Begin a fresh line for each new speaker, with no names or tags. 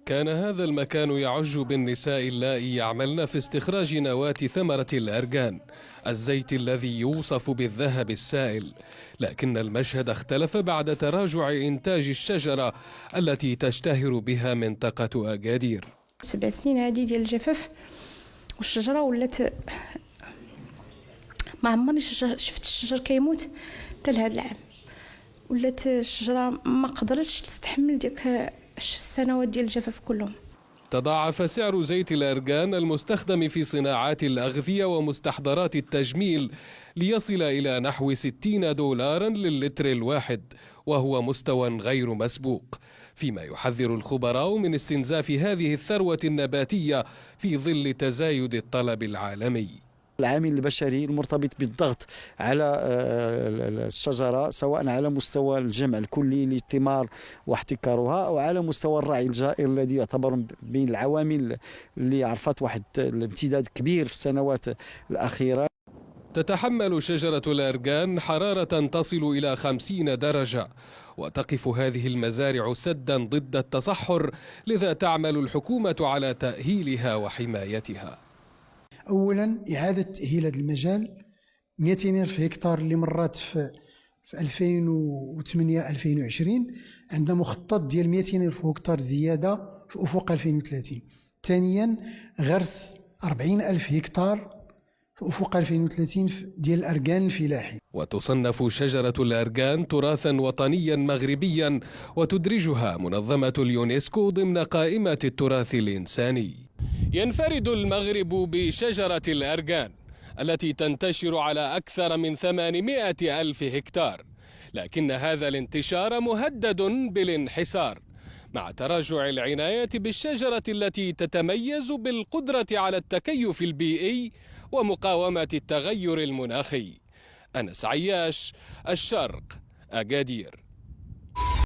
كان هذا المكان يعج بالنساء اللائي يعملن في استخراج نواة ثمرة الأرجان، الزيت الذي يوصف بالذهب السائل. لكن المشهد اختلف بعد تراجع إنتاج الشجرة التي تشتهر بها منطقة أكادير.
7 سنين هذه ديال الجفاف والشجرة ولات، ما عمرني شفت الشجر كيموت حتى لهذا العام. ولات الشجرة ما قدرتش تستحمل ديك السنوات ديال الجفاف كلهم.
تضاعف سعر زيت الأرجان المستخدم في صناعات الأغذية ومستحضرات التجميل ليصل إلى نحو 60 دولارا للتر الواحد، وهو مستوى غير مسبوق، فيما يحذر الخبراء من استنزاف هذه الثروة النباتية في ظل تزايد الطلب العالمي.
العامل البشري المرتبط بالضغط على الشجرة، سواء على مستوى الجمع الكلي للثمار واحتكارها أو على مستوى الرعي الجائر الذي يعتبر بين العوامل اللي عرفت واحد الامتداد كبير في السنوات الأخيرة.
تتحمل شجرة الأرجان حرارة تصل إلى 50 درجة، وتقف هذه المزارع سدا ضد التصحر، لذا تعمل الحكومة على تأهيلها وحمايتها.
أولا إعادة تأهيل هذا المجال، 200 ألف هكتار اللي مرات في 2008-2020 عندنا مخطط ديال 200 ألف هكتار زيادة في أفق 2030. ثانيا غرس 40 ألف هكتار في أفق 2030 ديال الأرجان الفلاحي.
وتصنف شجرة الأرجان تراثا وطنيا مغربيا، وتدرجها منظمة اليونسكو ضمن قائمة التراث الإنساني. ينفرد المغرب بشجرة الأرجان التي تنتشر على أكثر من 800 ألف هكتار، لكن هذا الانتشار مهدد بالانحسار مع تراجع العناية بالشجرة التي تتميز بالقدرة على التكيف البيئي ومقاومة التغير المناخي. أنس عياش، الشرق، أكادير.